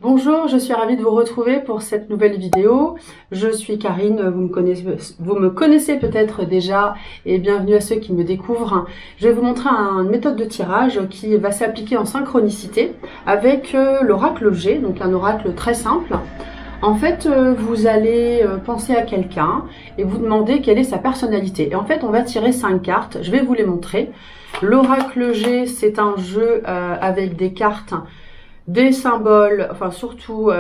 Bonjour, je suis ravie de vous retrouver pour cette nouvelle vidéo. Je suis Karine, vous me connaissez peut-être déjà et bienvenue à ceux qui me découvrent. Je vais vous montrer une méthode de tirage qui va s'appliquer en synchronicité avec l'oracle G, donc un oracle très simple. En fait, vous allez penser à quelqu'un et vous demander quelle est sa personnalité. Et en fait, on va tirer 5 cartes, je vais vous les montrer. L'oracle G, c'est un jeu avec des cartes, des symboles, enfin surtout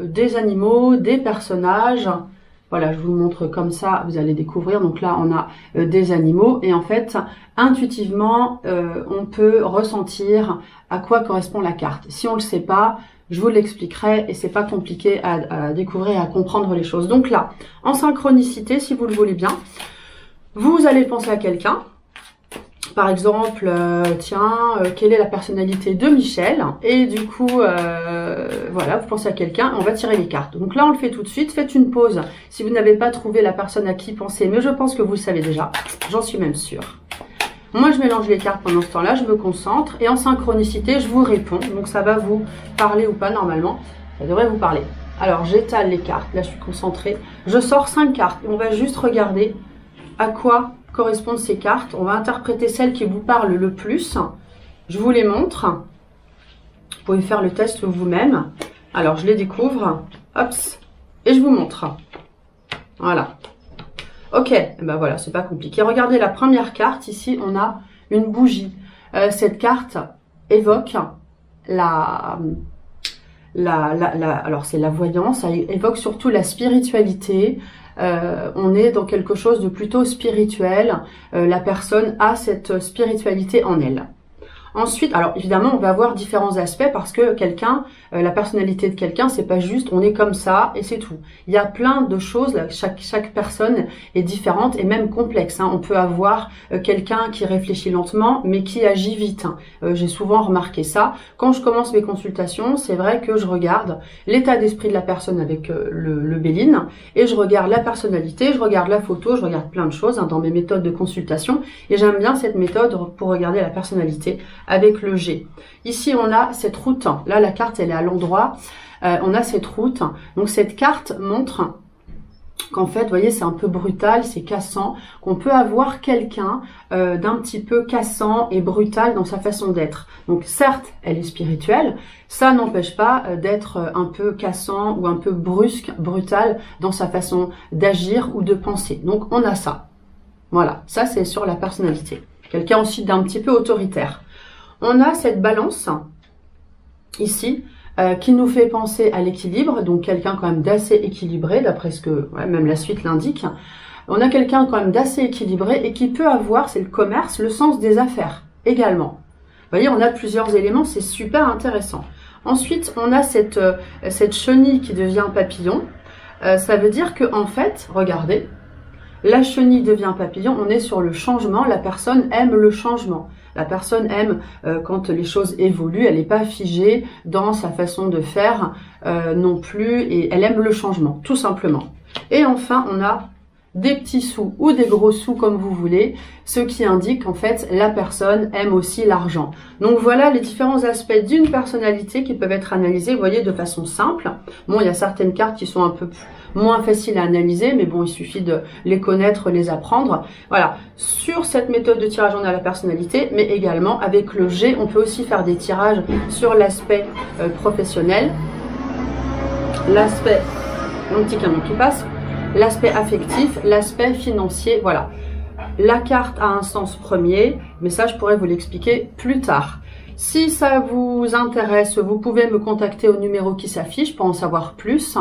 des animaux, des personnages. Voilà, je vous montre comme ça, vous allez découvrir. Donc là, on a des animaux et en fait, intuitivement, on peut ressentir à quoi correspond la carte. Si on ne le sait pas, je vous l'expliquerai et c'est pas compliqué à découvrir et à comprendre les choses. Donc là, en synchronicité, si vous le voulez bien, vous allez penser à quelqu'un. Par exemple, quelle est la personnalité de Michel? Et du coup, voilà, vous pensez à quelqu'un, on va tirer les cartes. Donc là, on le fait tout de suite. Faites une pause si vous n'avez pas trouvé la personne à qui penser. Mais je pense que vous le savez déjà. J'en suis même sûre. Moi, je mélange les cartes pendant ce temps-là. Je me concentre. Et en synchronicité, je vous réponds. Donc, ça va vous parler ou pas normalement. Ça devrait vous parler. Alors, j'étale les cartes. Là, je suis concentrée. Je sors 5 cartes. Et on va juste regarder à quoi correspondent ces cartes. On va interpréter celles qui vous parlent le plus. Je vous les montre. Vous pouvez faire le test vous-même. Alors, je les découvre. Hop, et je vous montre. Voilà. Ok, ben voilà, c'est pas compliqué. Regardez la première carte. Ici, on a une bougie. Cette carte évoque alors c'est la voyance, ça évoque surtout la spiritualité. On est dans quelque chose de plutôt spirituel. La personne a cette spiritualité en elle. Ensuite, alors évidemment, on va avoir différents aspects parce que quelqu'un, la personnalité de quelqu'un, c'est pas juste on est comme ça et c'est tout. Il y a plein de choses, chaque personne est différente et même complexe. On peut avoir quelqu'un qui réfléchit lentement mais qui agit vite. J'ai souvent remarqué ça. Quand je commence mes consultations, c'est vrai que je regarde l'état d'esprit de la personne avec le Béline et je regarde la personnalité, je regarde la photo, je regarde plein de choses dans mes méthodes de consultation et j'aime bien cette méthode pour regarder la personnalité avec le G. Ici, on a cette route. Là, la carte, elle est à l'endroit. On a cette route. Donc, cette carte montre qu'en fait, vous voyez, c'est un peu brutal, c'est cassant, qu'on peut avoir quelqu'un d'un petit peu cassant et brutal dans sa façon d'être. Donc, certes, elle est spirituelle. Ça n'empêche pas d'être un peu cassant ou un peu brusque, brutal dans sa façon d'agir ou de penser. Donc, on a ça. Voilà, ça, c'est sur la personnalité. Quelqu'un aussi d'un petit peu autoritaire. On a cette balance ici qui nous fait penser à l'équilibre, donc quelqu'un quand même d'assez équilibré, d'après ce que même la suite l'indique. On a quelqu'un quand même d'assez équilibré et qui peut avoir, c'est le commerce, le sens des affaires également. Vous voyez, on a plusieurs éléments, c'est super intéressant. Ensuite, on a cette chenille qui devient papillon. Ça veut dire que en fait, regardez, la chenille devient papillon, on est sur le changement, la personne aime le changement. La personne aime quand les choses évoluent, elle n'est pas figée dans sa façon de faire non plus, et elle aime le changement, tout simplement. Et enfin, on a des petits sous ou des gros sous comme vous voulez, ce qui indique qu'en fait, la personne aime aussi l'argent. Donc voilà les différents aspects d'une personnalité qui peuvent être analysés, vous voyez, de façon simple. Bon, il y a certaines cartes qui sont un peu moins faciles à analyser, mais bon, il suffit de les connaître, les apprendre. Voilà, sur cette méthode de tirage, on a la personnalité, mais également avec le G, on peut aussi faire des tirages sur l'aspect professionnel, l'aspect, mon petit camion qui passe, l'aspect affectif, l'aspect financier, voilà. La carte a un sens premier, mais ça, je pourrais vous l'expliquer plus tard. Si ça vous intéresse, vous pouvez me contacter au numéro qui s'affiche pour en savoir plus.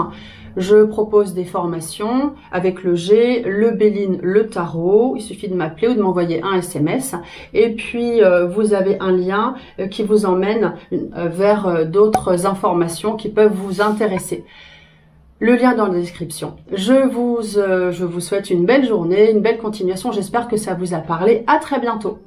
Je propose des formations avec le G, le Béline, le tarot. Il suffit de m'appeler ou de m'envoyer un SMS. Et puis, vous avez un lien qui vous emmène vers d'autres informations qui peuvent vous intéresser. Le lien dans la description. Je vous souhaite une belle journée, une belle continuation. J'espère que ça vous a parlé. À très bientôt.